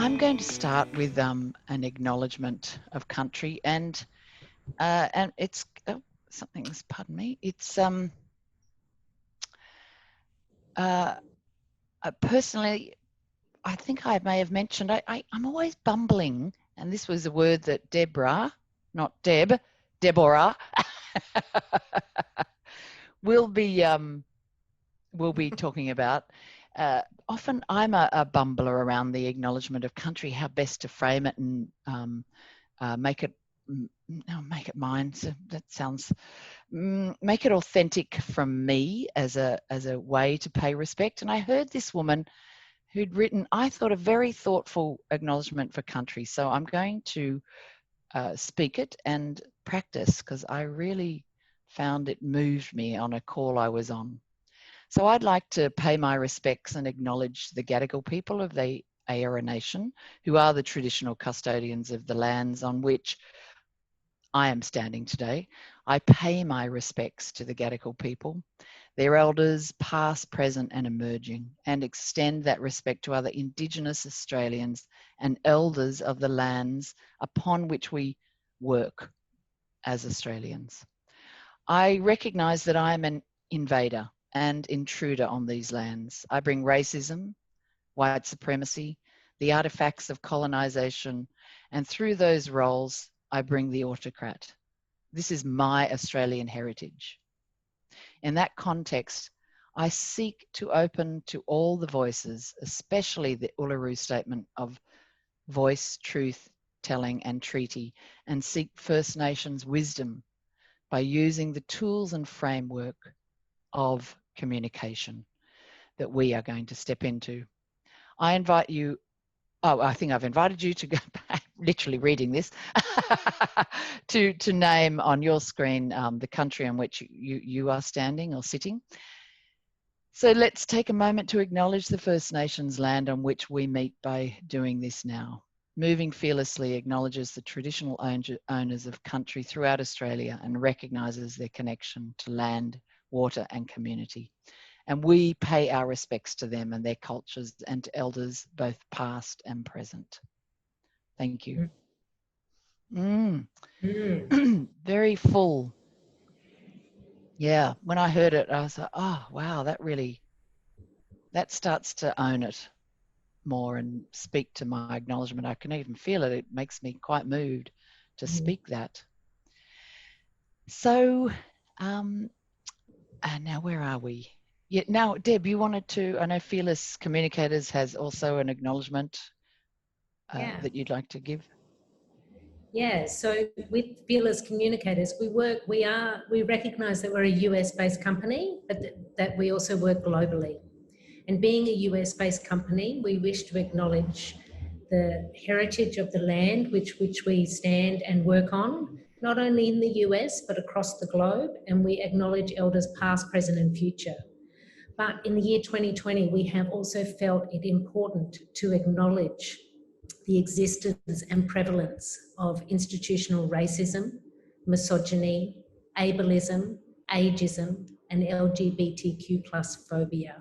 I'm going to start with an acknowledgement of country, and it's something's, pardon me, it's personally, I think I may have mentioned I'm always bumbling, and this was a word that Deborah will be talking about. Often I'm a bumbler around the acknowledgement of country, how best to frame it and make it mine. So that sounds, make it authentic from me as a way to pay respect. And I heard this woman who'd written, I thought, a very thoughtful acknowledgement for country. So I'm going to speak it and practice, because I really found it moved me on a call I was on. So I'd like to pay my respects and acknowledge the Gadigal people of the Eora Nation, who are the traditional custodians of the lands on which I am standing today. I pay my respects to the Gadigal people, their elders, past, present and emerging, and extend that respect to other Indigenous Australians and elders of the lands upon which we work as Australians. I recognise that I am an invader and intruder on these lands. I bring racism, white supremacy, the artefacts of colonisation, and through those roles, I bring the autocrat. This is my Australian heritage. In that context, I seek to open to all the voices, especially the Uluru Statement of voice, truth, telling and treaty, and seek First Nations wisdom by using the tools and framework of communication that we are going to step into. I invite you, I think I've invited you to go back, literally reading this, to name on your screen the country in which you are standing or sitting. So let's take a moment to acknowledge the First Nations land on which we meet by doing this now. Moving Fearlessly acknowledges the traditional owners of country throughout Australia and recognises their connection to land, water and community. And we pay our respects to them and their cultures and to elders both past and present. Thank you. Very full. Yeah, when I heard it, I was like, oh, wow, that starts to own it more and speak to my acknowledgement. I can even feel it. It makes me quite moved to speak that. So, and now where are we? Yeah, now, Deb, you wanted to, I know Fearless Communicators has also an acknowledgement that you'd like to give. Yeah, so with Fearless Communicators, we recognise that we're a US-based company, but that we also work globally. And being a US-based company, we wish to acknowledge the heritage of the land which we stand and work on, not only in the US, but across the globe. And we acknowledge elders past, present and future. But in the year 2020, we have also felt it important to acknowledge the existence and prevalence of institutional racism, misogyny, ableism, ageism, and LGBTQ+ phobia.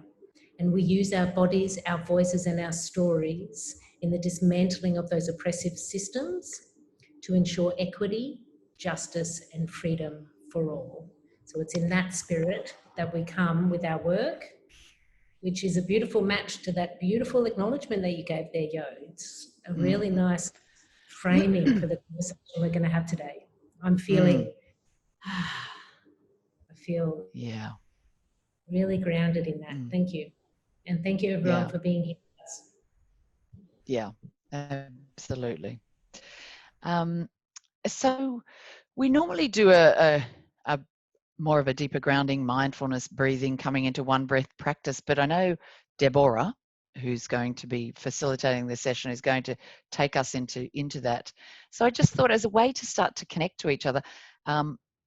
And we use our bodies, our voices, and our stories in the dismantling of those oppressive systems to ensure equity, justice, and freedom for all. So it's in that spirit that we come with our work, which is a beautiful match to that beautiful acknowledgement that you gave there, Yo. It's a really nice framing for the conversation we're going to have today. I'm feeling, I feel really grounded in that. Thank you. And thank you everyone for being here with us. Yeah, absolutely. So we normally do a more of a deeper grounding, mindfulness, breathing, coming into one breath practice. But I know Deborah, who's going to be facilitating this session, is going to take us into that. So I just thought, as a way to start to connect to each other,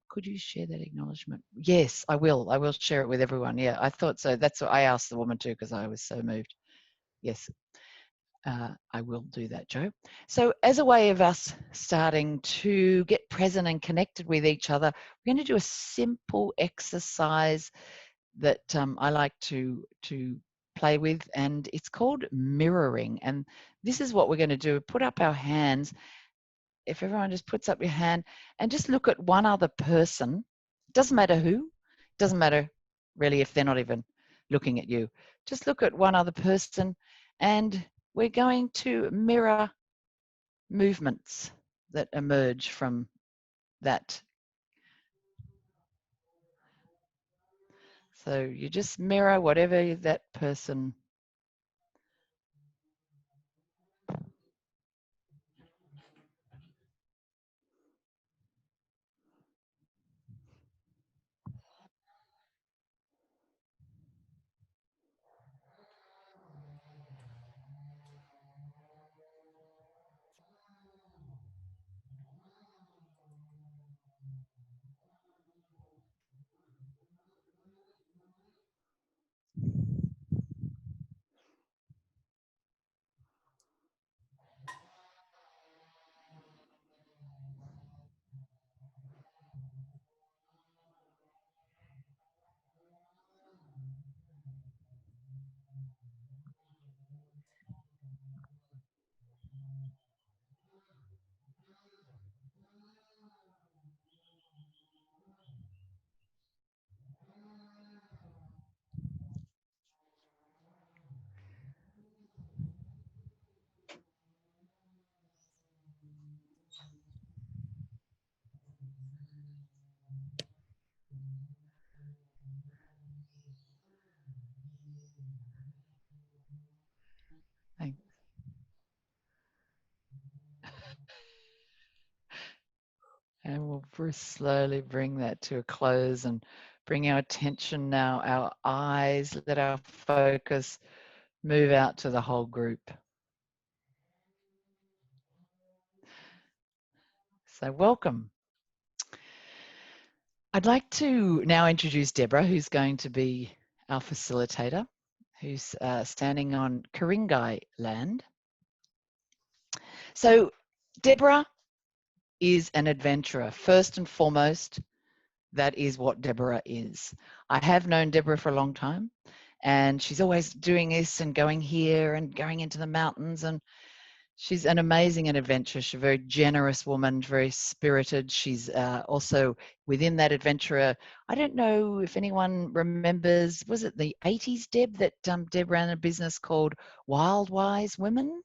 could you share that acknowledgement? Yes, I will. I will share it with everyone. Yeah, I thought so. That's what I asked the woman too, because I was so moved. Yes. I will do that, Joe. So as a way of us starting to get present and connected with each other, we're going to do a simple exercise that I like to play with, and it's called mirroring. And this is what we're going to do. Put up our hands. If everyone just puts up your hand and just look at one other person, doesn't matter who, doesn't matter really if they're not even looking at you. Just look at one other person, and we're going to mirror movements that emerge from that. So you just mirror whatever that person. And we'll very slowly bring that to a close and bring our attention now, our eyes, let our focus move out to the whole group. So welcome. I'd like to now introduce Deborah, who's going to be our facilitator, who's standing on Ku-ring-gai land. So Deborah is an adventurer. First and foremost, that is what Deborah is. I have known Deborah for a long time, and she's always doing this and going here and going into the mountains, and she's an amazing adventurer. She's a very generous woman, very spirited. She's also within that adventurer. I don't know if anyone remembers, was it the 80s, Deb, that Deb ran a business called Wild Wise Women?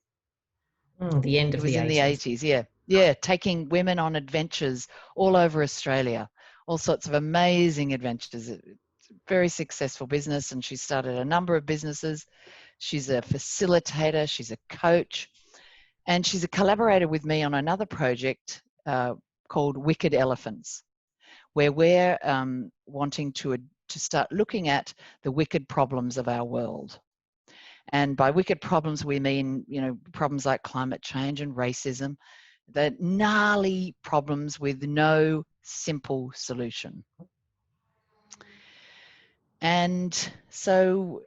The end of the 80s. It was in the 80s, yeah. Yeah, taking women on adventures all over Australia, all sorts of amazing adventures. It's a very successful business, and she started a number of businesses. She's a facilitator, she's a coach, and she's a collaborator with me on another project called Wicked Elephants, where we're wanting to start looking at the wicked problems of our world. And by wicked problems, we mean, you know, problems like climate change and racism, the gnarly problems with no simple solution. And so,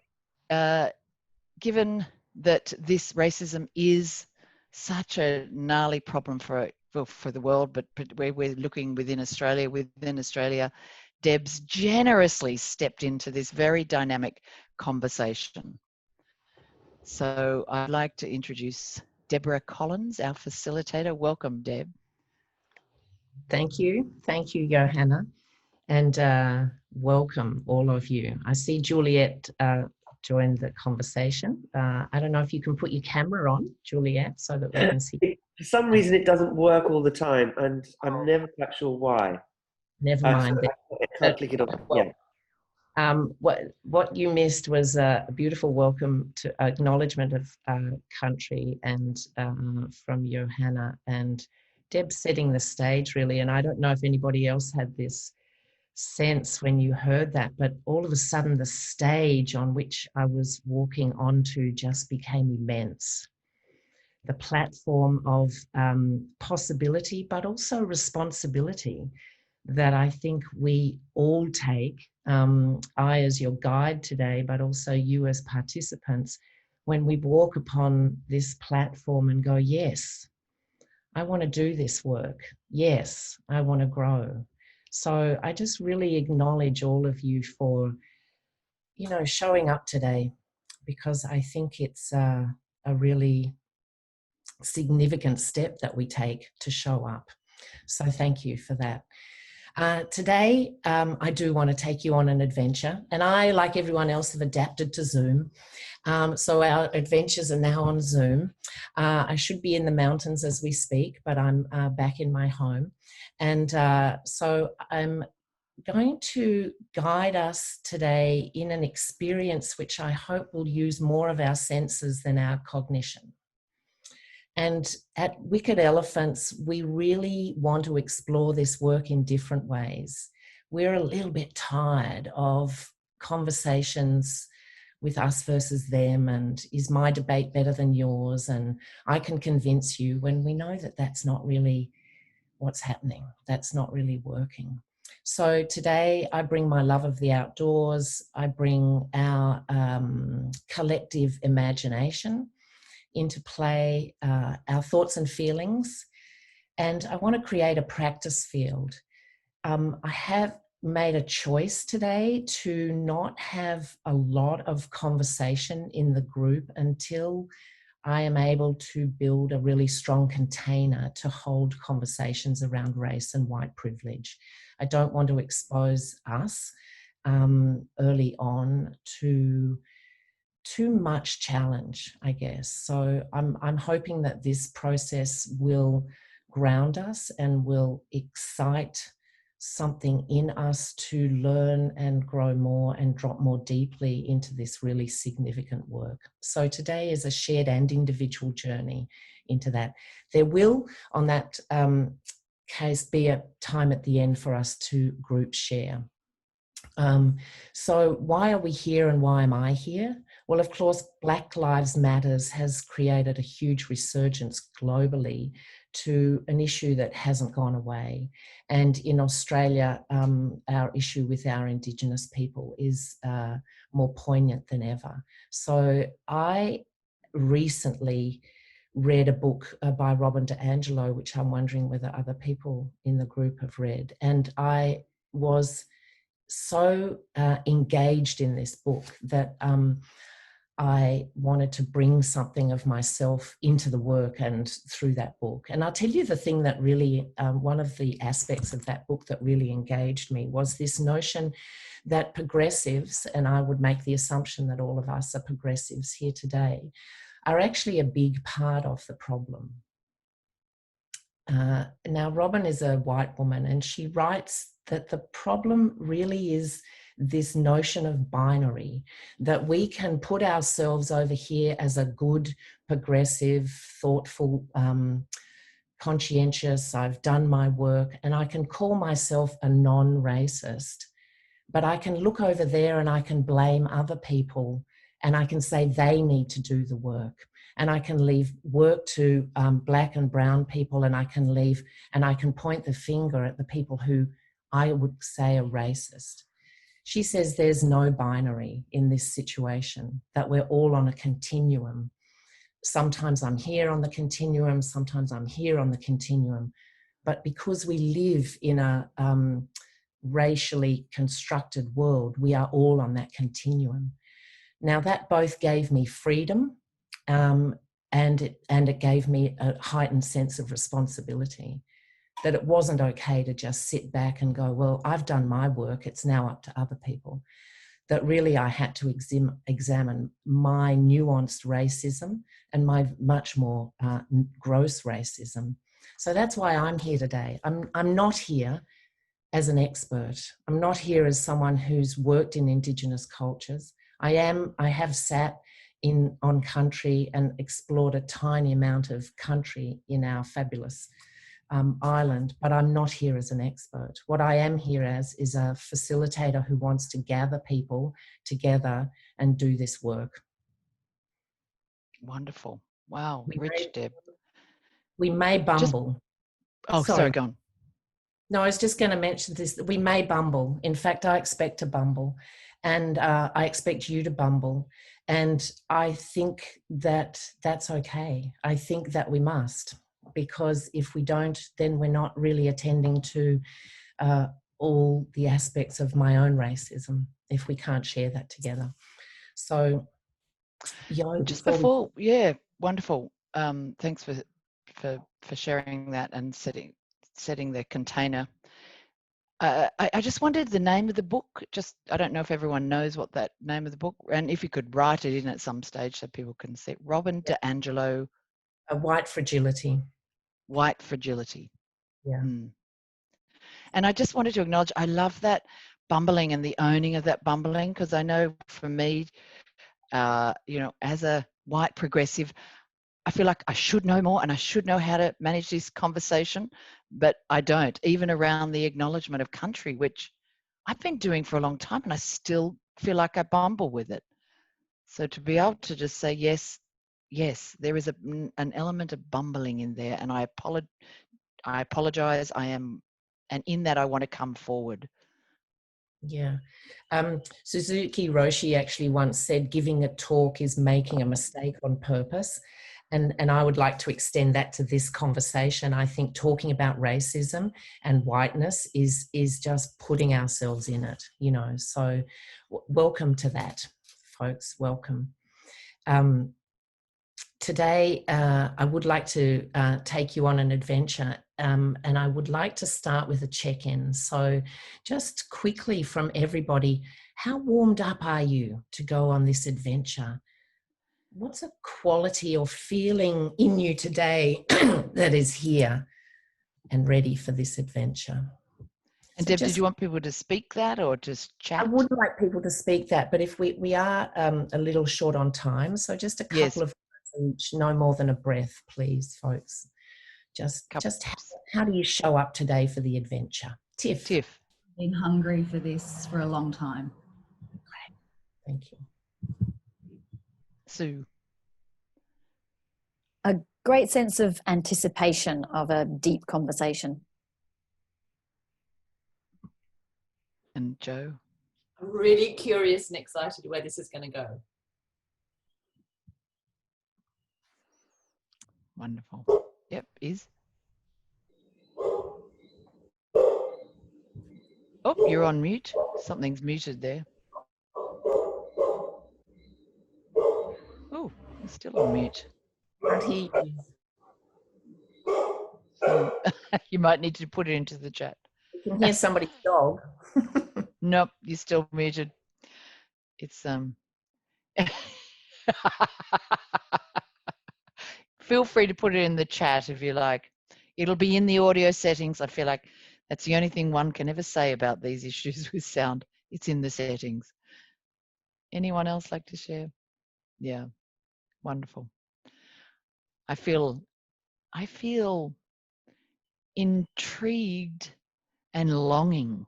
given that this racism is such a gnarly problem for the world, but where we're looking within Australia, Deb's generously stepped into this very dynamic conversation. So I'd like to introduce Deb Collins, our facilitator. Welcome, Deb. Thank you, Johanna, and welcome all of you. I see Juliet joined the conversation. I don't know if you can put your camera on, Juliet, so that we can see. For some reason, it doesn't work all the time, and I'm never quite sure why. Never mind. I can't click it on. Yeah. What you missed was a beautiful welcome to acknowledgement of country and from Johanna, and Deb setting the stage really. And I don't know if anybody else had this sense when you heard that, but all of a sudden the stage on which I was walking onto just became immense. The platform of possibility, but also responsibility that I think we all take, I as your guide today, but also you as participants, when we walk upon this platform and go, yes, I want to do this work. Yes, I want to grow. So I just really acknowledge all of you for, you know, showing up today, because I think it's a really significant step that we take to show up. So thank you for that. Today, I do want to take you on an adventure, and I, like everyone else, have adapted to Zoom. So our adventures are now on Zoom. I should be in the mountains as we speak, but I'm back in my home. And so I'm going to guide us today in an experience which I hope will use more of our senses than our cognition. And at Wicked Elephants, we really want to explore this work in different ways. We're a little bit tired of conversations with us versus them, and is my debate better than yours, and I can convince you, when we know that that's not really what's happening. That's not really working. So today I bring my love of the outdoors. I bring our collective imagination into play, our thoughts and feelings, and I want to create a practice field. I have made a choice today to not have a lot of conversation in the group until I am able to build a really strong container to hold conversations around race and white privilege. I don't want to expose us early on to too much challenge, I guess. So I'm hoping that this process will ground us and will excite something in us to learn and grow more and drop more deeply into this really significant work. So today is a shared and individual journey into that. There will, on that case, be a time at the end for us to group share. So why are we here and why am I here? Well, of course, Black Lives Matters has created a huge resurgence globally to an issue that hasn't gone away. And in Australia, our issue with our Indigenous people is more poignant than ever. So I recently read a book by Robin DiAngelo, which I'm wondering whether other people in the group have read. And I was so engaged in this book that I wanted to bring something of myself into the work and through that book. And I'll tell you the thing that really, one of the aspects of that book that really engaged me was this notion that progressives, and I would make the assumption that all of us are progressives here today, are actually a big part of the problem. Now, Robin is a white woman, and she writes that the problem really is this notion of binary, that we can put ourselves over here as a good, progressive, thoughtful, conscientious, I've done my work, and I can call myself a non-racist, but I can look over there and I can blame other people and I can say they need to do the work. And I can leave work to black and brown people, and I can point the finger at the people who I would say are racist. She says there's no binary in this situation, that we're all on a continuum. Sometimes I'm here on the continuum, sometimes I'm here on the continuum. But because we live in a racially constructed world, we are all on that continuum. Now, that both gave me freedom, and it gave me a heightened sense of responsibility, that it wasn't okay to just sit back and go, well, I've done my work, it's now up to other people. That really I had to examine my nuanced racism and my much more gross racism. So that's why I'm here today. I'm not here as an expert. I'm not here as someone who's worked in Indigenous cultures. I have sat on country and explored a tiny amount of country in our fabulous island, but I'm not here as an expert. What I am here as is a facilitator who wants to gather people together and do this work. Wonderful. Wow, rich, Deb. We may bumble. Sorry, go on. No, I was just going to mention this. We may bumble. In fact, I expect to bumble, and I expect you to bumble. And I think that that's okay. I think that we must, because if we don't, then we're not really attending to all the aspects of my own racism if we can't share that together. So Just before, yeah, wonderful. Thanks for sharing that and setting the container. I just wondered the name of the book. I don't know if everyone knows what that name of the book, and if you could write it in at some stage so people can see. Robin DiAngelo. A White Fragility. White Fragility. Yeah. And I just wanted to acknowledge, I love that bumbling and the owning of that bumbling, because I know for me, as a white progressive, I feel like I should know more and I should know how to manage this conversation, but I don't, even around the acknowledgement of country, which I've been doing for a long time, and I still feel like I bumble with it. So to be able to just say, yes, there is an element of bumbling in there, and I apologize. And in that, I want to come forward. Yeah. Suzuki Roshi actually once said, giving a talk is making a mistake on purpose. And I would like to extend that to this conversation. I think talking about racism and whiteness is just putting ourselves in it, So welcome to that, folks. Welcome. Today, I would like to take you on an adventure, and I would like to start with a check-in. So just quickly from everybody, how warmed up are you to go on this adventure? What's a quality or feeling in you today that is here and ready for this adventure? And Deb, did you want people to speak that or just chat? I would like people to speak that, but if we are a little short on time, so just a couple of each, no more than a breath, please, folks. Just how do you show up today for the adventure? Tiff. Been hungry for this for a long time. Great. Thank you. Sue. A great sense of anticipation of a deep conversation. And Joe. I'm really curious and excited where this is going to go. Wonderful. Yep, is. Oh, you're on mute. Something's muted there. Oh, it's still on mute. You might need to put it into the chat. You can hear somebody's dog. Nope, you're still muted. It's feel free to put it in the chat if you like. It'll be in the audio settings. I feel like that's the only thing one can ever say about these issues with sound. It's in the settings. Anyone else like to share? Yeah, wonderful. I feel intrigued and longing.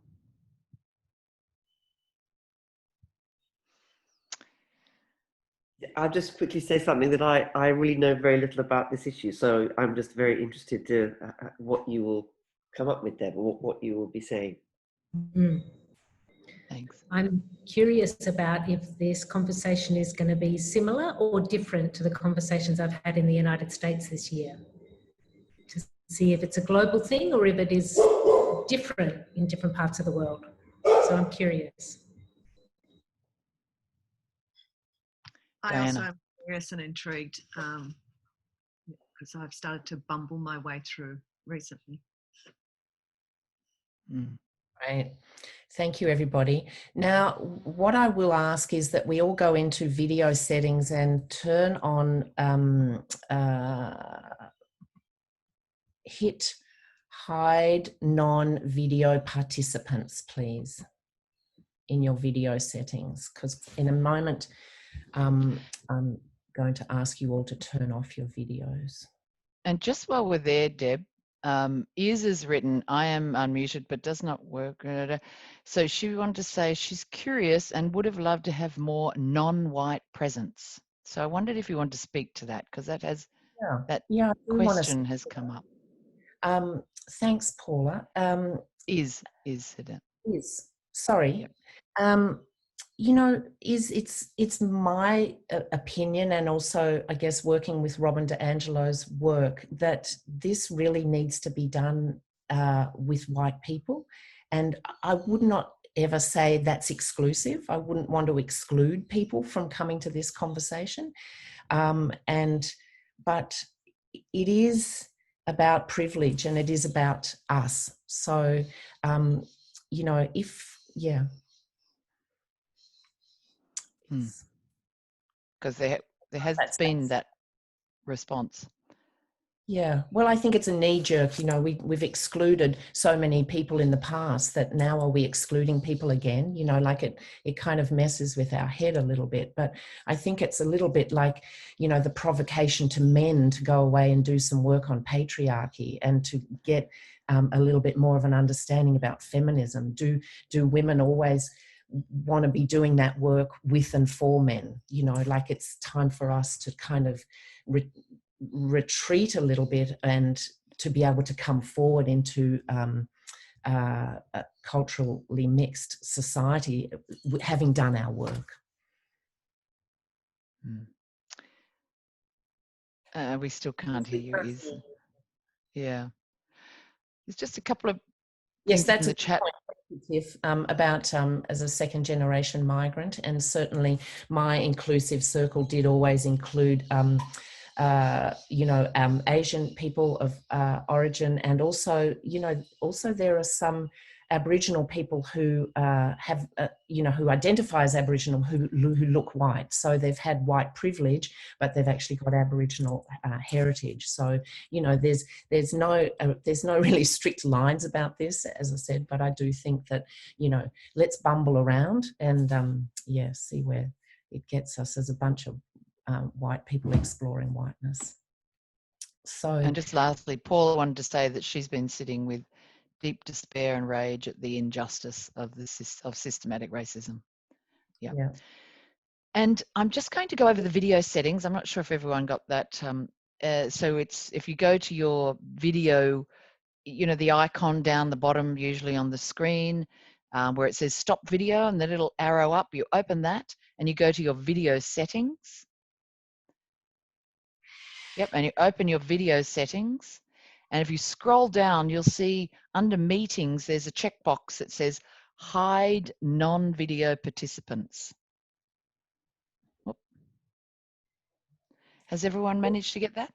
I'll just quickly say something that I really know very little about this issue, so I'm just very interested to what you will come up with, Deb, or what you will be saying. Thanks. I'm curious about if this conversation is going to be similar or different to the conversations I've had in the United States this year, to see if it's a global thing or if it is different in different parts of the world. So I'm curious. I also am curious and intrigued because I've started to bumble my way through recently. Right. Thank you, everybody. Now, what I will ask is that we all go into video settings and turn on, hit hide non-video participants, please, in your video settings, because in a moment, I'm going to ask you all to turn off your videos. And just while we're there, Deb, Iz has written, I am unmuted but does not work. So she wanted to say she's curious and would have loved to have more non-white presence. So I wondered if you want to speak to that, because that has question has come up. Thanks, Paula. Is said it. Is sorry. Yep. You know, it's my opinion, and also I guess working with Robin DiAngelo's work, that this really needs to be done with white people, and I would not ever say that's exclusive. I wouldn't want to exclude people from coming to this conversation. But it is about privilege, and it is about us. So, you know, Because there has been that response. Yeah, well, I think it's a knee-jerk. You know, we've excluded so many people in the past that now are we excluding people again? You know, like it kind of messes with our head a little bit. But I think it's a little bit like, you know, the provocation to men to go away and do some work on patriarchy and to get a little bit more of an understanding about feminism. Do women always want to be doing that work with and for men? You know, like it's time for us to kind of retreat a little bit and to be able to come forward into a culturally mixed society, having done our work. We still can't hear you, Is. Yeah. There's just a couple of Yes, things that's in the chat. About as a second generation migrant, and certainly my inclusive circle did always include you know, Asian people of origin, and also, you know, also there are some Aboriginal people who have, you know, who identify as Aboriginal who look white. So they've had white privilege, but they've actually got Aboriginal heritage. So, you know, there's no really strict lines about this, as I said, but I do think that, you know, let's bumble around and yeah, see where it gets us as a bunch of white people exploring whiteness. So, and just lastly, Paula wanted to say that she's been sitting with deep despair and rage at the injustice of systematic racism. Yeah. And I'm just going to go over the video settings. I'm not sure if everyone got that. So it's, if you go to your video, you know, the icon down the bottom, usually on the screen, where it says stop video and the little arrow up, you open that and you go to your video settings. Yep, and you open your video settings. And if you scroll down, you'll see under meetings, there's a checkbox that says hide non-video participants. Oh. Has everyone managed to get that?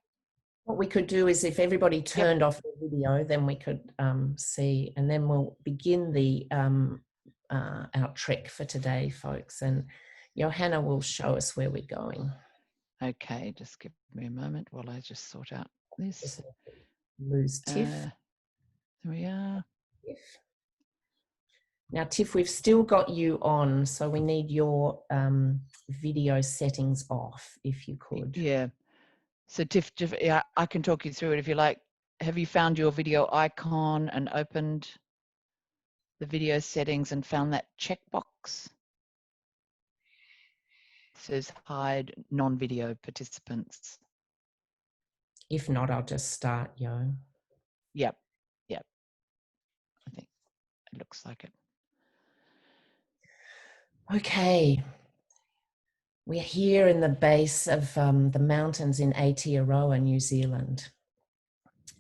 What we could do is, if everybody turned off the video, then we could see, and then we'll begin the our trek for today, folks. And Johanna will show us where we're going. Okay, just give me a moment while I just sort out this. Lose Tiff. There we are. Now, Tiff, we've still got you on, so we need your video settings off, if you could. Yeah. So Tiff, yeah, I can talk you through it if you like. Have you found your video icon and opened the video settings and found that checkbox? It says hide non-video participants. If not, I'll just start, Yo. Yep. I think it looks like it. Okay. We're here in the base of the mountains in Aotearoa, New Zealand.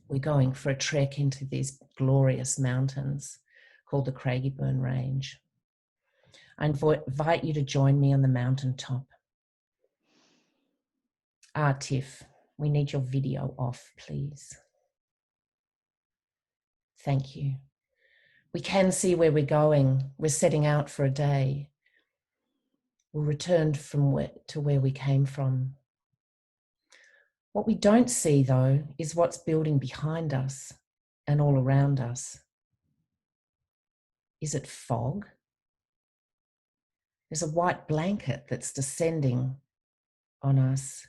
We're going for a trek into these glorious mountains called the Craigieburn Range. I invite you to join me on the mountaintop. Tiff, we need your video off, please. Thank you. We can see where we're going. We're setting out for a day. We'll return to where we came from. What we don't see, though, is what's building behind us and all around us. Is it fog? There's a white blanket that's descending on us.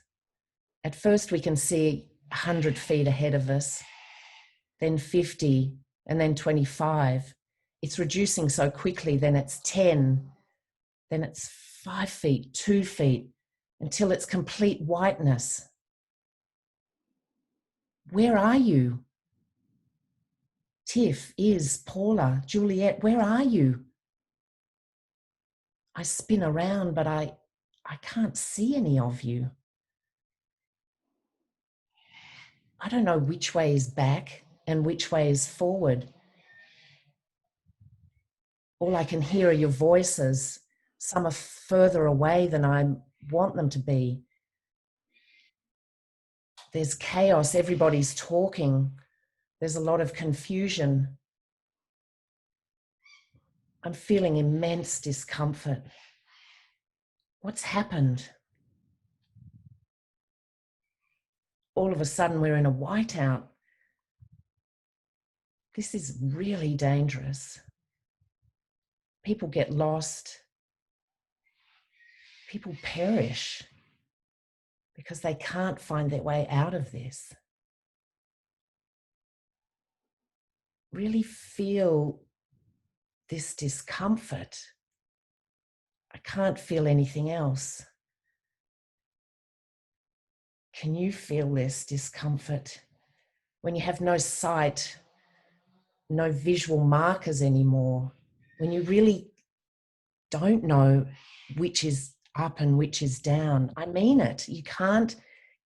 At first, we can see 100 feet ahead of us, then 50, and then 25. It's reducing so quickly, then it's 10, then it's 5 feet, 2 feet, until it's complete whiteness. Where are you? Tiff, Paula, Juliet, where are you? I spin around, but I can't see any of you. I don't know which way is back and which way is forward. All I can hear are your voices. Some are further away than I want them to be. There's chaos, everybody's talking. There's a lot of confusion. I'm feeling immense discomfort. What's happened? All of a sudden we're in a whiteout. This is really dangerous. People get lost. People perish because they can't find their way out of this. Really feel this discomfort. I can't feel anything else. Can you feel this discomfort when you have no sight, no visual markers anymore, when you really don't know which is up and which is down? I mean it. You can't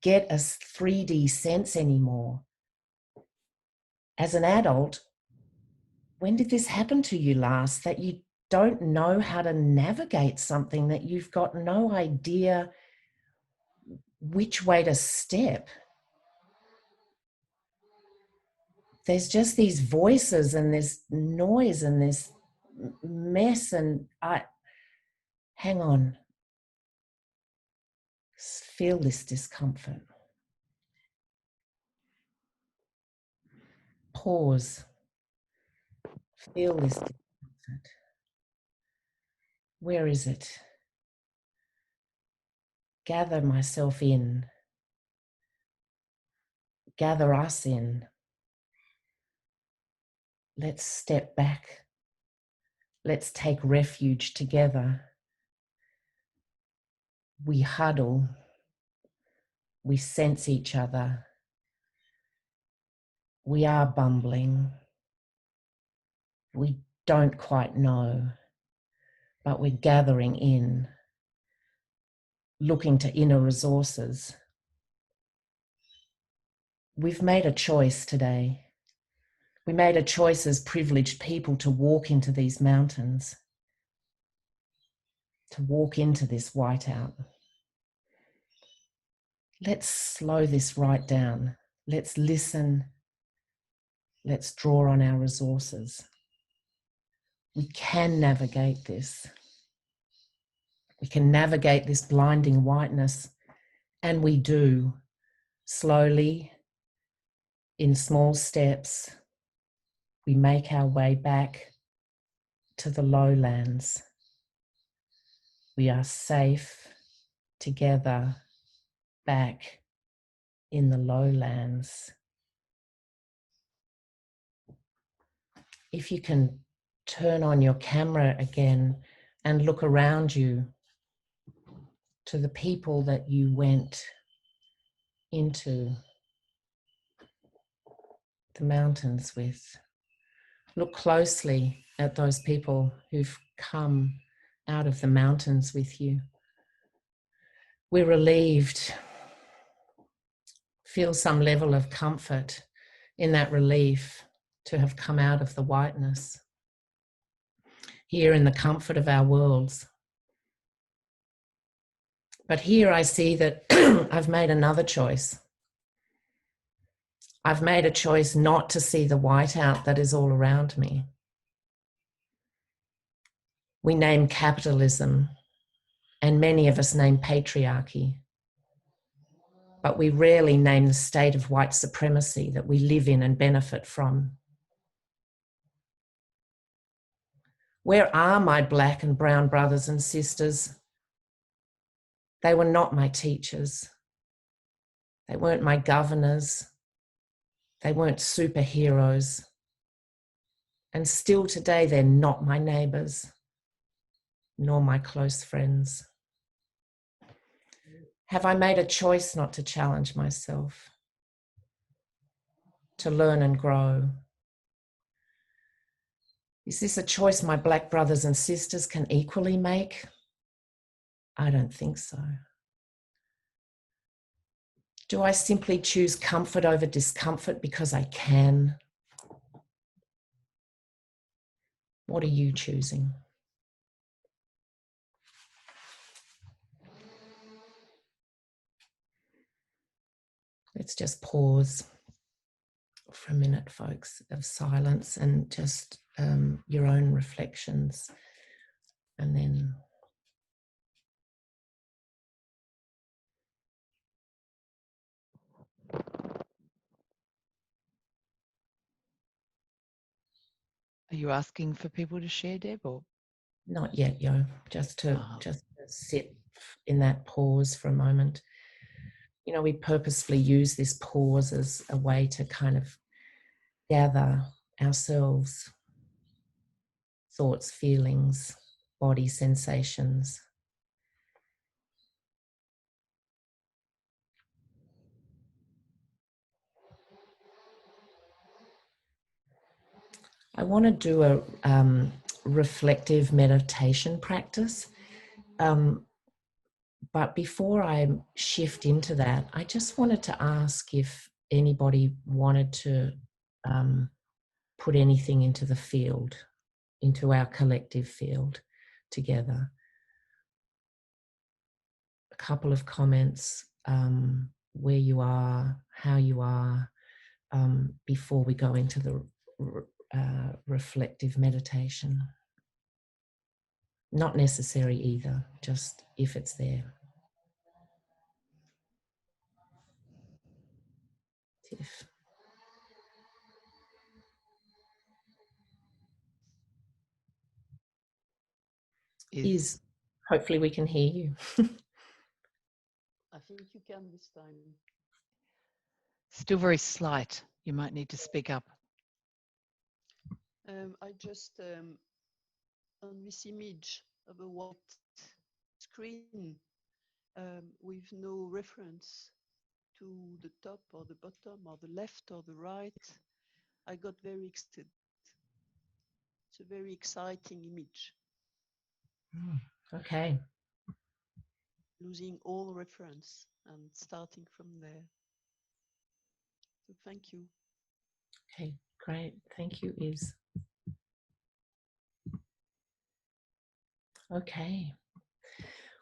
get a 3D sense anymore. As an adult, when did this happen to you last, that you don't know how to navigate something, that you've got no idea which way to step? There's just these voices and this noise and this mess, and hang on. Feel this discomfort. Pause. Feel this discomfort. Where is it? Gather myself in. Gather us in. Let's step back. Let's take refuge together. We huddle. We sense each other. We are bumbling. We don't quite know, but we're gathering in, looking to inner resources. We've made a choice today. We made a choice as privileged people to walk into these mountains, to walk into this whiteout. Let's slow this right down. Let's listen. Let's draw on our resources. We can navigate this. We can navigate this blinding whiteness, and we do, slowly, in small steps. We make our way back to the lowlands. We are safe together back in the lowlands. If you can turn on your camera again and look around you to the people that you went into the mountains with. Look closely at those people who've come out of the mountains with you. We're relieved. Feel some level of comfort in that relief to have come out of the whiteness. Here in the comfort of our worlds. But here I see that I've made another choice. I've made a choice not to see the whiteout that is all around me. We name capitalism, and many of us name patriarchy, but we rarely name the state of white supremacy that we live in and benefit from. Where are my black and brown brothers and sisters? They were not my teachers. They weren't my governors. They weren't superheroes. And still today, they're not my neighbours, nor my close friends. Have I made a choice not to challenge myself, to learn and grow? Is this a choice my black brothers and sisters can equally make? I don't think so. Do I simply choose comfort over discomfort because I can? What are you choosing? Let's just pause for a minute, folks, of silence and just your own reflections. And then Are you asking for people to share, Deb, or? not yet, Yo, just to sit in that pause for a moment. You know, we purposefully use this pause as a way to kind of gather ourselves, thoughts, feelings, body sensations. I want to do a reflective meditation practice. But before I shift into that, I just wanted to ask if anybody wanted to put anything into the field, into our collective field together. A couple of comments, where you are, how you are, before we go into the reflective meditation. Not necessary either, just if it's there. Tiff. Is hopefully we can hear you. I think you can this time. Still very slight. You might need to speak up. I just on this image of a white screen with no reference to the top or the bottom or the left or the right, I got very excited. It's a very exciting image. Okay. Losing all reference and starting from there. So thank you. Okay, great. Thank you, Iz. Okay.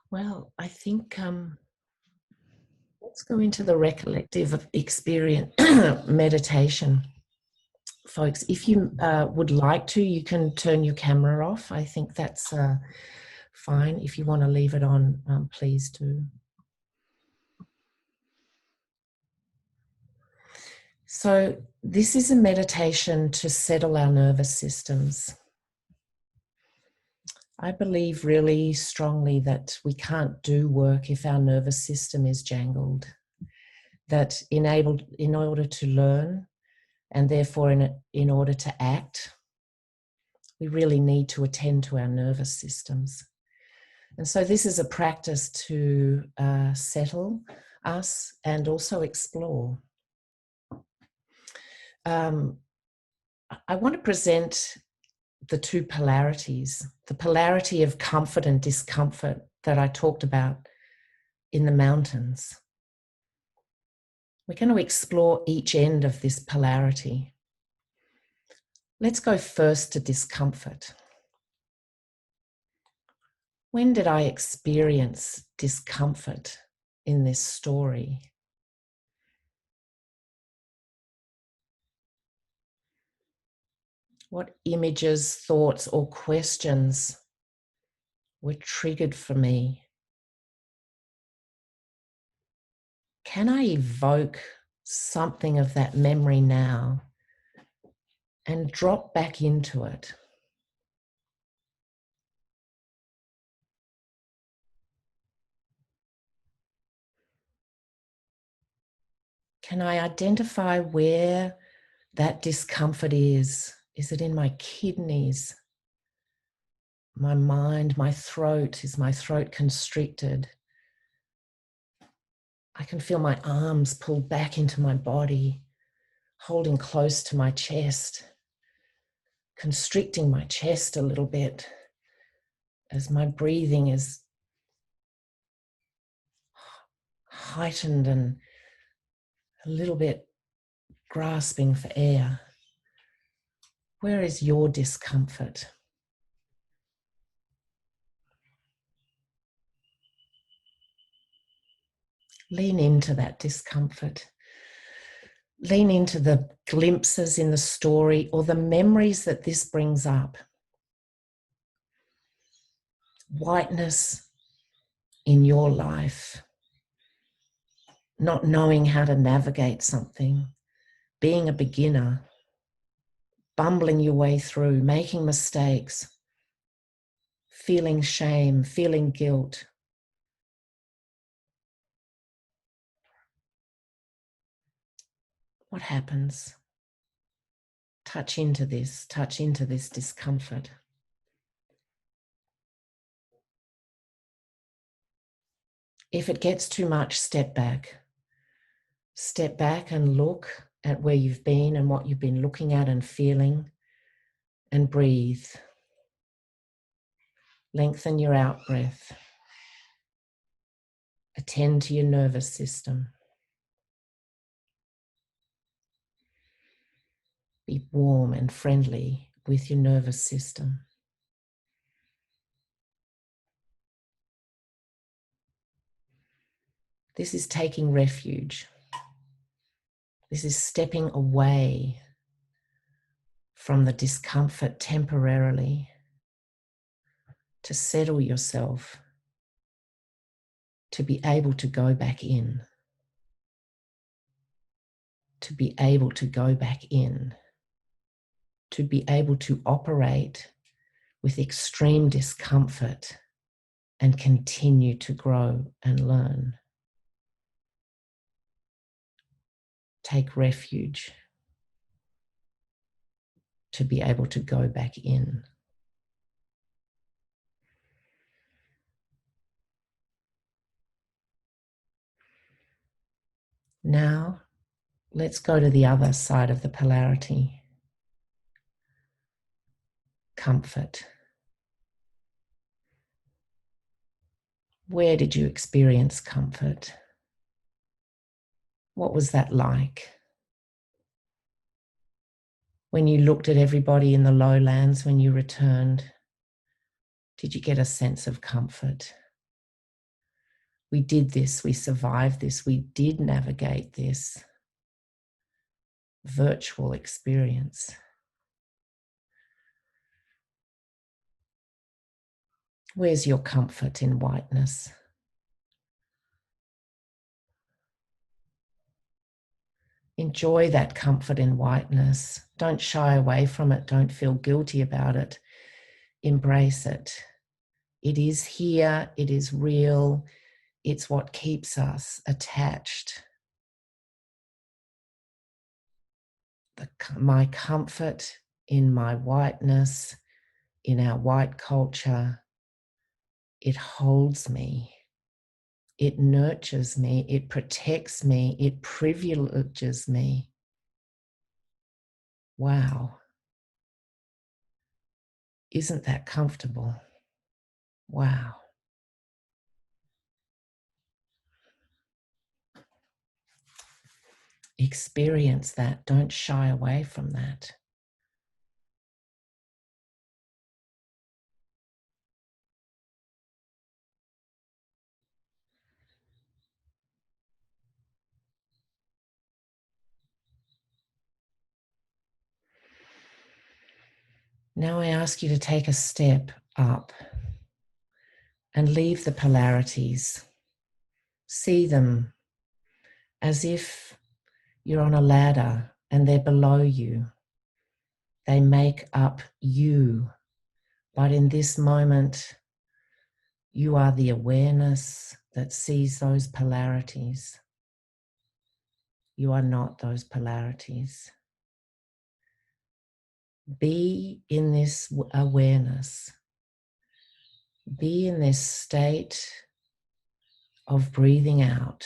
Well, I think let's go into the recollective experience meditation. Folks, if you would like to, you can turn your camera off. I think that's fine. If you want to leave it on, please do. So this is a meditation to settle our nervous systems. I believe really strongly that we can't do work if our nervous system is jangled. That in order to learn, and therefore in order to act, we really need to attend to our nervous systems. And so this is a practice to settle us and also explore. I want to present the two polarities, the polarity of comfort and discomfort that I talked about in the mountains. We're going to explore each end of this polarity. Let's go first to discomfort. When did I experience discomfort in this story? What images, thoughts, or questions were triggered for me? Can I evoke something of that memory now and drop back into it? Can I identify where that discomfort is? Is it in my kidneys? My mind, my throat? Is my throat constricted? I can feel my arms pulled back into my body, holding close to my chest, constricting my chest a little bit as my breathing is heightened and a little bit grasping for air. Where is your discomfort? Lean into that discomfort. Lean into the glimpses in the story or the memories that this brings up. Whiteness in your life, not knowing how to navigate something, being a beginner, bumbling your way through, making mistakes, feeling shame, feeling guilt. What happens? Touch into this discomfort. If it gets too much, step back. Step back and look at where you've been and what you've been looking at and feeling, and breathe. Lengthen your out breath. Attend to your nervous system. Be warm and friendly with your nervous system. This is taking refuge. This is stepping away from the discomfort temporarily to settle yourself, to be able to go back in, to be able to go back in, to be able to operate with extreme discomfort and continue to grow and learn. Take refuge to be able to go back in. Now, let's go to the other side of the polarity. Comfort. Where did you experience comfort? What was that like? When you looked at everybody in the lowlands, when you returned, did you get a sense of comfort? We did this, we survived this, we did navigate this virtual experience. Where's your comfort in whiteness? Enjoy that comfort in whiteness. Don't shy away from it. Don't feel guilty about it. Embrace it. It is here. It is real. It's what keeps us attached. My comfort in my whiteness, in our white culture, it holds me. It nurtures me. It protects me. It privileges me. Wow. Isn't that comfortable? Wow. Experience that. Don't shy away from that. Now I ask you to take a step up and leave the polarities. See them as if you're on a ladder and they're below you. They make up you. But in this moment, you are the awareness that sees those polarities. You are not those polarities. Be in this awareness. Be in this state of breathing out,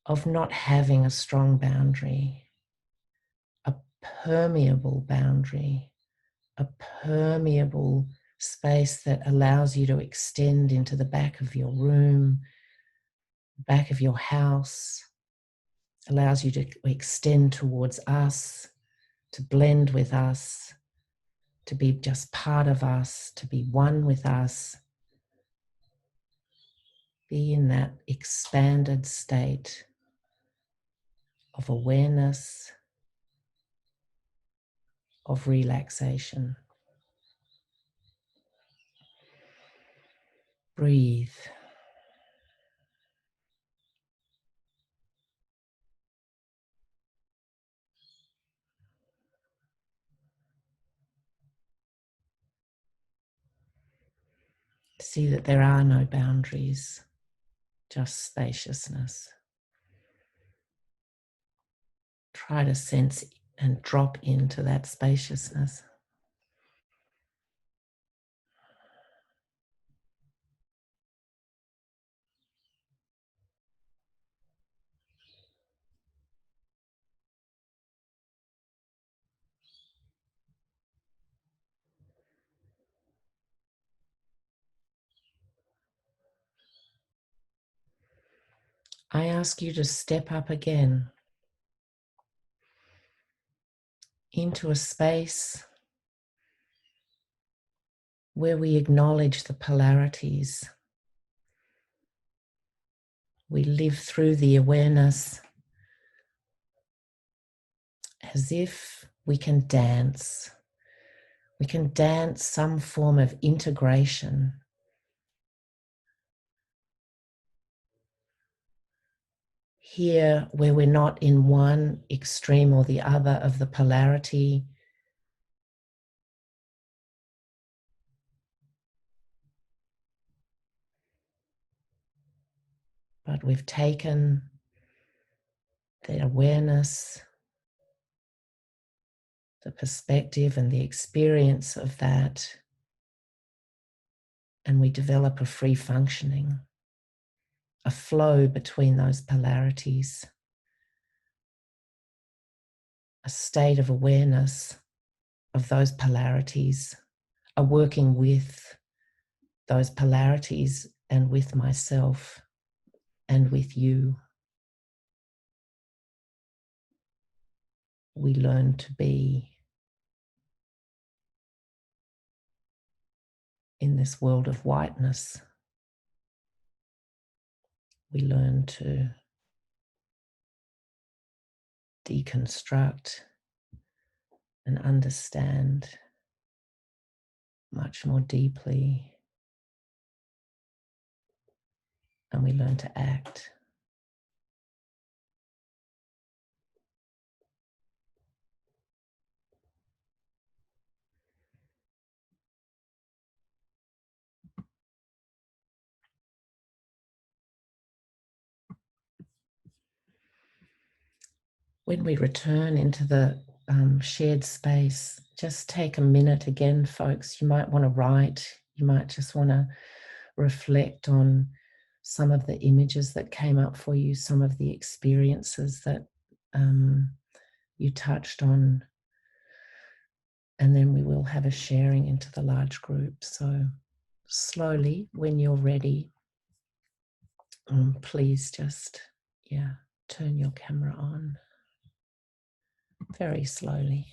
of not having a strong boundary, a permeable boundary, a permeable space that allows you to extend into the back of your room, back of your house, allows you to extend towards us, to blend with us, to be just part of us, to be one with us. be in that expanded state of awareness, of relaxation. Breathe. See that there are no boundaries, just spaciousness. Try to sense and drop into that spaciousness. I ask you to step up again into a space where we acknowledge the polarities. We live through the awareness as if we can dance. We can dance some form of integration. Here, where we're not in one extreme or the other of the polarity, but we've taken the awareness, the perspective and the experience of that, and we develop a free functioning, a flow between those polarities, a state of awareness of those polarities, a working with those polarities and with myself and with you. We learn to be in this world of whiteness. We learn to deconstruct and understand much more deeply, and we learn to act. When we return into the shared space, just take a minute again, folks. You might want to write, you might just want to reflect on some of the images that came up for you, some of the experiences that you touched on, and then we will have a sharing into the large group. So slowly, when you're ready, please just, turn your camera on very slowly.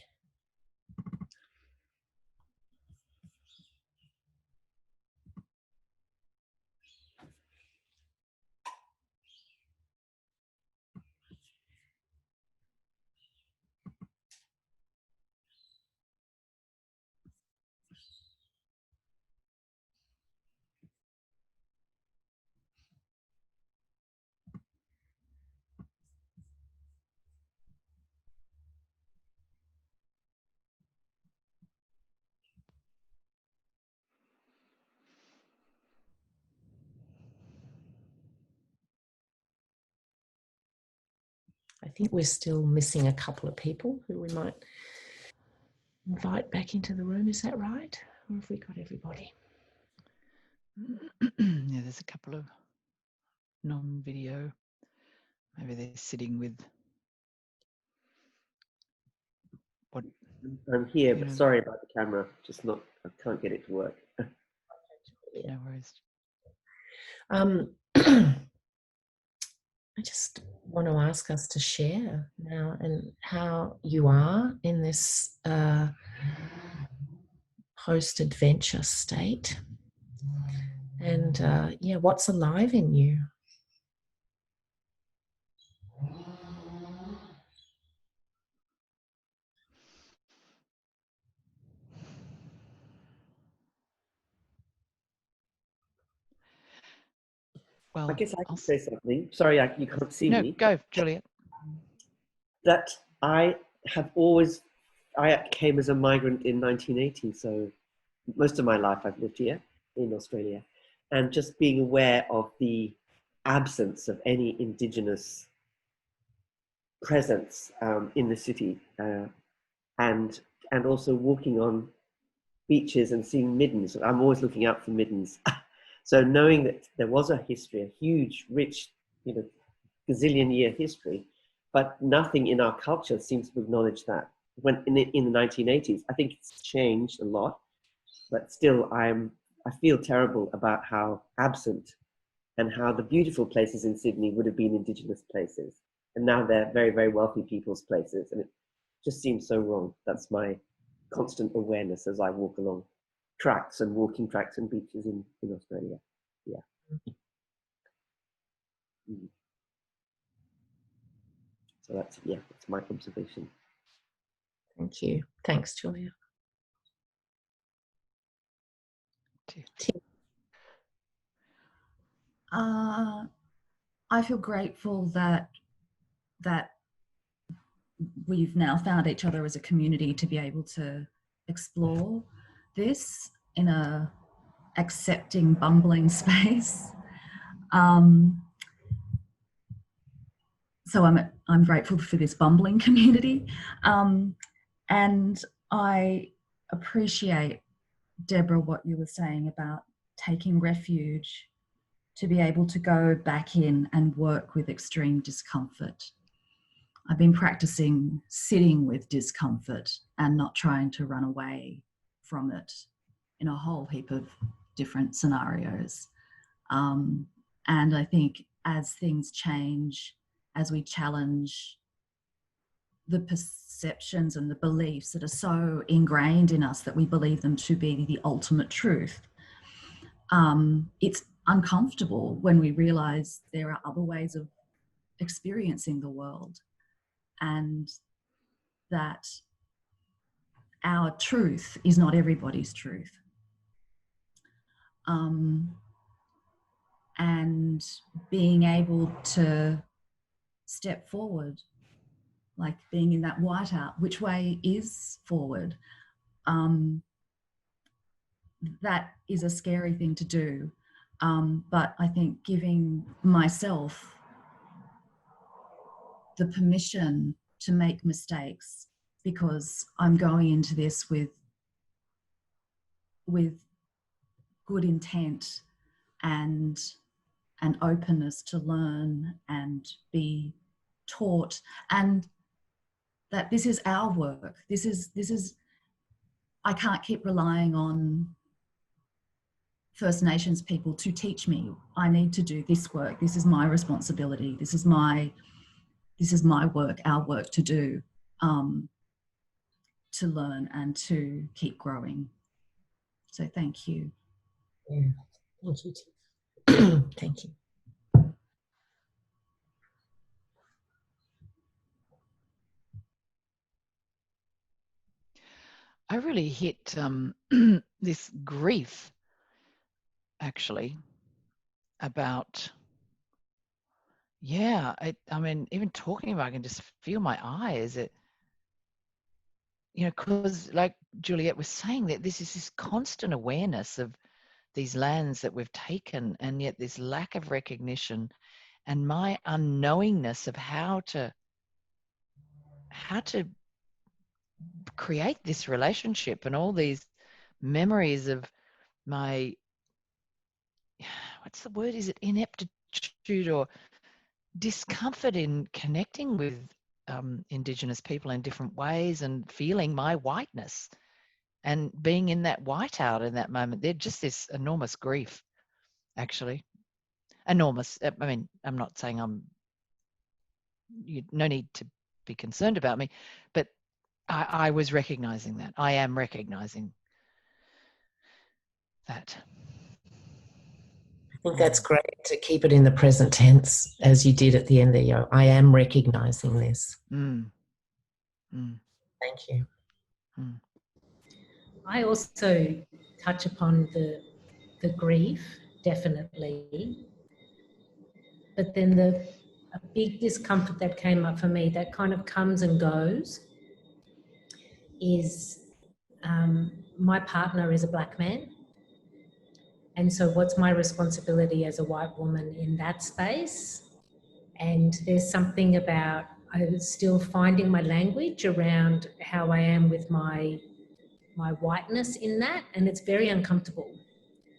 I think we're still missing a couple of people who we might invite back into the room. Is that right? Or have we got everybody? Yeah, there's a couple of non-video. Maybe they're sitting with what? I'm here, but sorry about the camera. Just not, I can't get it to work. No worries. I just want to ask us to share now and how you are in this post-adventure state, And yeah, what's alive in you? Well, I guess I can say something. Sorry, you can't see no, me. go, Juliet. That I came as a migrant in 1980, so most of my life I've lived here in Australia, and just being aware of the absence of any indigenous presence in the city, and also walking on beaches and seeing middens. I'm always looking out for middens. So knowing that there was a history, a huge, rich, gazillion-year history, but nothing in our culture seems to acknowledge that. When in the 1980s, I think it's changed a lot, but still I feel terrible about how absent and how the beautiful places in Sydney would have been indigenous places. And now they're very, very wealthy people's places. And it just seems so wrong. That's my constant awareness as I walk along tracks and walking tracks and beaches in Australia. Yeah. Mm. So that's my observation. Thank you. Thanks, Julia. I feel grateful that we've now found each other as a community to be able to explore this in a accepting, bumbling space. So I'm grateful for this bumbling community, and I appreciate, Deborah, what you were saying about taking refuge to be able to go back in and work with extreme discomfort. I've been practicing sitting with discomfort and not trying to run away from it in a whole heap of different scenarios. And I think as things change, as we challenge the perceptions and the beliefs that are so ingrained in us that we believe them to be the ultimate truth, it's uncomfortable when we realize there are other ways of experiencing the world, and that our truth is not everybody's truth. And being able to step forward, like being in that whiteout, which way is forward? That is a scary thing to do. But I think giving myself the permission to make mistakes, because I'm going into this with good intent and an openness to learn and be taught, and that this is our work. This is I can't keep relying on First Nations people to teach me. I need to do this work. This is my responsibility. This is my work, our work to do, to learn and to keep growing. So thank you. Yeah, thank you too. Thank you. I really hit this grief, actually, about, I mean, even talking about it, I can just feel my eyes. Because like Juliet was saying, that this is this constant awareness of these lands that we've taken, and yet this lack of recognition and my unknowingness of how to create this relationship, and all these memories of my, what's the word? Is it ineptitude or discomfort in connecting with Indigenous people in different ways, and feeling my whiteness and being in that whiteout in that moment. They're just this enormous grief, actually. Enormous. I mean, I'm not saying no need to be concerned about me, but I was recognizing that. I am recognizing that. think that's great to keep it in the present tense, as you did at the end there. I am recognizing this. Mm. Mm. Thank you. Mm. I also touch upon the grief, definitely. But then a big discomfort that came up for me that kind of comes and goes is my partner is a black man. And so what's my responsibility as a white woman in that space? And there's something about I was still finding my language around how I am with my whiteness in that, and it's very uncomfortable.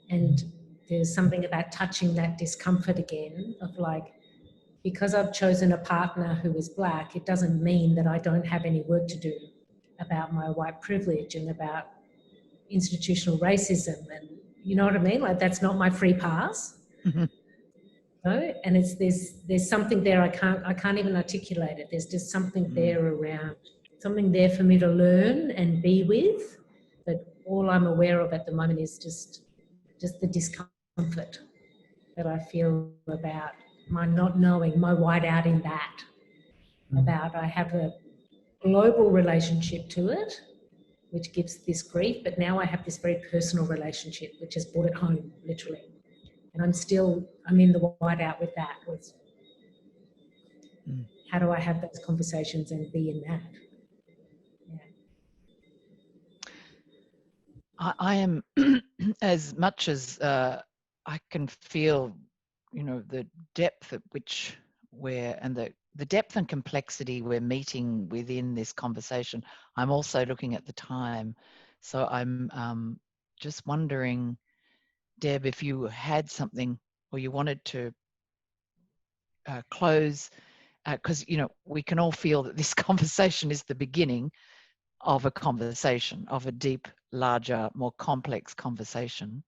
And there's something about touching that discomfort again of like, because I've chosen a partner who is black, it doesn't mean that I don't have any work to do about my white privilege and about institutional racism, and you know what I mean? Like, that's not my free pass. Mm-hmm. No? And it's there's something there I can't even articulate it. There's just something there around, something there for me to learn and be with. But all I'm aware of at the moment is just the discomfort that I feel about my not knowing, my white out in that. About I have a global relationship to it, which gives this grief, but now I have this very personal relationship, which has brought it home, literally. And I'm in the white out with that. With how do I have those conversations and be in that? Yeah. I am, as much as I can feel, you know, the depth at which and the depth and complexity we're meeting within this conversation, I'm also looking at the time. So I'm just wondering, Deb, if you had something or you wanted to close, because, you know, we can all feel that this conversation is the beginning of a conversation, of a deep, larger, more complex conversation.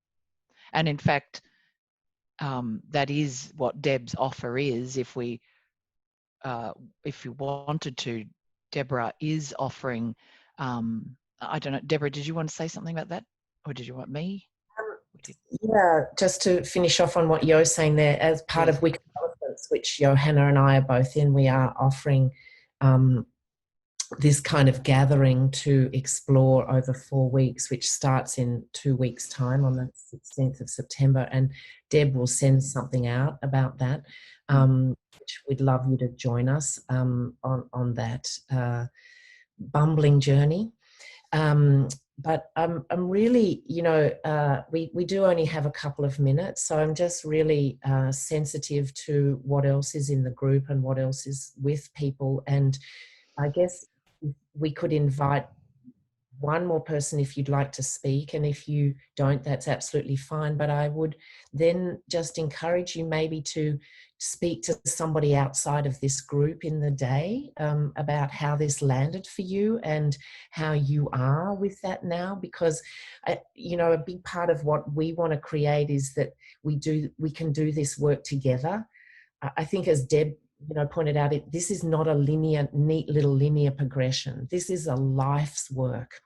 And in fact, that is what Deb's offer is. If you wanted to, Deborah is offering, I don't know, Deborah, did you want to say something about that? Or did you want me? Yeah, just to finish off on what Yo's saying there, as part of Wicked Elephants, which Johanna and I are both in, we are offering this kind of gathering to explore over 4 weeks, which starts in 2 weeks' time on the 16th of September. And Deb will send something out about that, which we'd love you to join us on that bumbling journey. But I'm really, you know, we do only have a couple of minutes, so I'm just really sensitive to what else is in the group and what else is with people. And I guess we could invite one more person if you'd like to speak, and if you don't, that's absolutely fine. But I would then just encourage you maybe to speak to somebody outside of this group in the day about how this landed for you and how you are with that now, because you know, a big part of what we want to create is that we can do this work together. I think, as Deb, you know, pointed out, this is not a neat little linear progression. This is a life's work.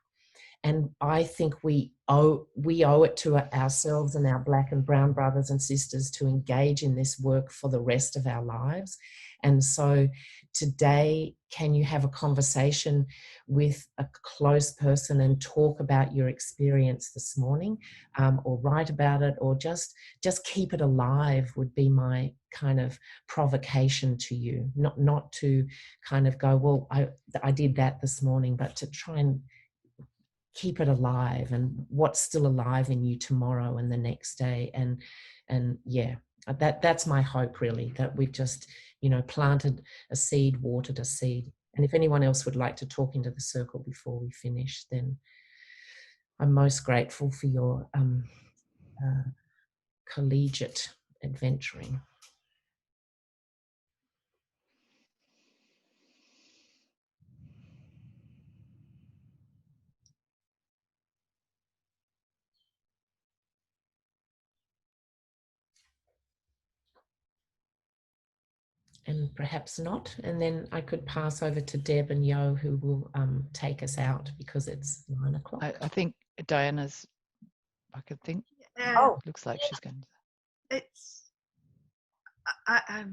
And I think we owe it to ourselves and our black and brown brothers and sisters to engage in this work for the rest of our lives. And so today, can you have a conversation with a close person and talk about your experience this morning, or write about it, or just keep it alive would be my kind of provocation to you. Not to kind of go, well, I did that this morning, but to try and keep it alive, and what's still alive in you tomorrow and the next day. And yeah, that's my hope, really, that we've just, you know, planted a seed, watered a seed. And if anyone else would like to talk into the circle before we finish, then I'm most grateful for your collegiate adventuring. And perhaps not. And then I could pass over to Deb and Yo, who will take us out because it's 9 o'clock. I think Diana's, I could think. Yeah. Oh, looks like she's going to. it's I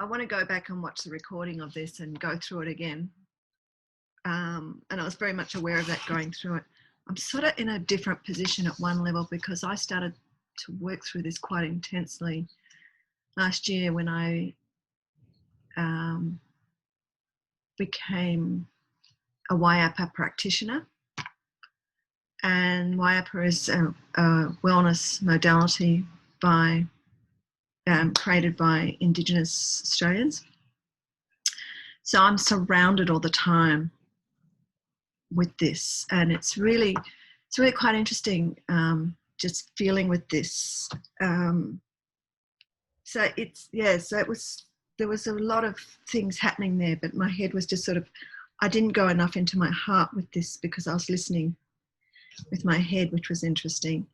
want to go back and watch the recording of this and go through it again. And I was very much aware of that going through it. I'm sort of in a different position at one level because I started to work through this quite intensely last year when I became a YAPA practitioner. And YAPA is a wellness modality created by Indigenous Australians. So I'm surrounded all the time with this, and it's really quite interesting just feeling with this. So there was a lot of things happening there, but my head was just sort of, I didn't go enough into my heart with this because I was listening with my head, which was interesting.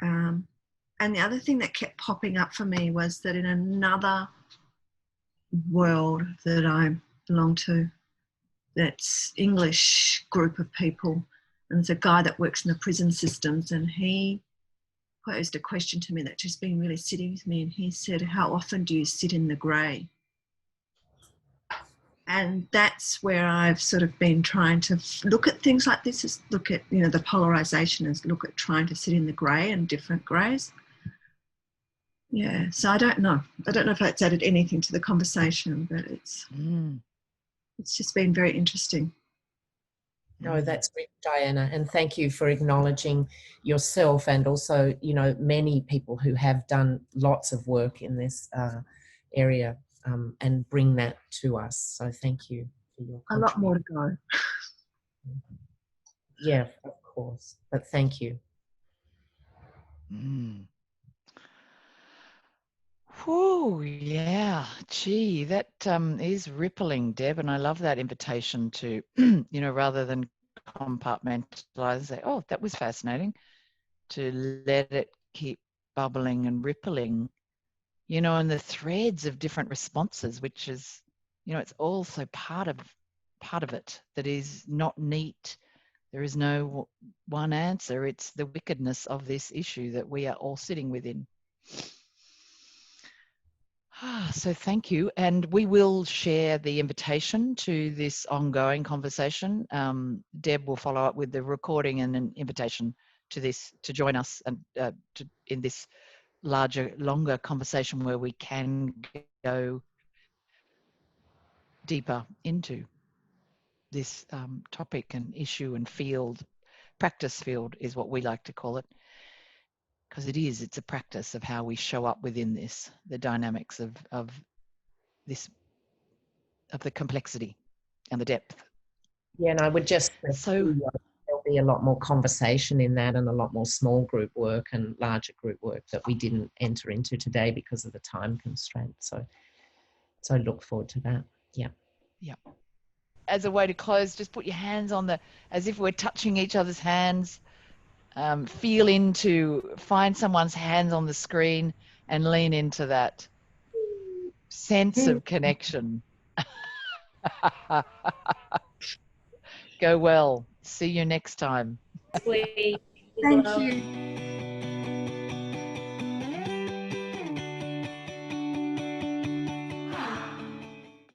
And the other thing that kept popping up for me was that in another world that I belong to, that's English group of people, and there's a guy that works in the prison systems, and he posed a question to me that just been really sitting with me, and he said, how often do you sit in the grey? And that's where I've sort of been trying to look at things like this, is look at, you know, the polarisation, is look at trying to sit in the grey and different greys. Yeah, so I don't know if that's added anything to the conversation, but it's just been very interesting. No, that's great, Diana, and thank you for acknowledging yourself and also, you know, many people who have done lots of work in this area and bring that to us. So thank you for your A lot more to go. Yeah, of course, but thank you. Whew, yeah, gee, that is rippling, Deb, and I love that invitation to, you know, rather than compartmentalize, say, oh, that was fascinating, to let it keep bubbling and rippling, you know, and the threads of different responses, which is, you know, it's also part of it that is not neat. There is no one answer. It's the wickedness of this issue that we are all sitting within. So thank you. And we will share the invitation to this ongoing conversation. Deb will follow up with the recording and an invitation to this, to join us and in this larger, longer conversation where we can go deeper into this topic and issue and field. Practice field is what we like to call it, because it's a practice of how we show up within this, the dynamics of this, of the complexity and the depth. Yeah, and I would just say there'll be a lot more conversation in that and a lot more small group work and larger group work that we didn't enter into today because of the time constraint. So I look forward to that. Yeah. Yeah. As a way to close, just put your hands on as if we're touching each other's hands. Feel into, find someone's hands on the screen and lean into that sense of connection. Go well. See you next time. Thank you.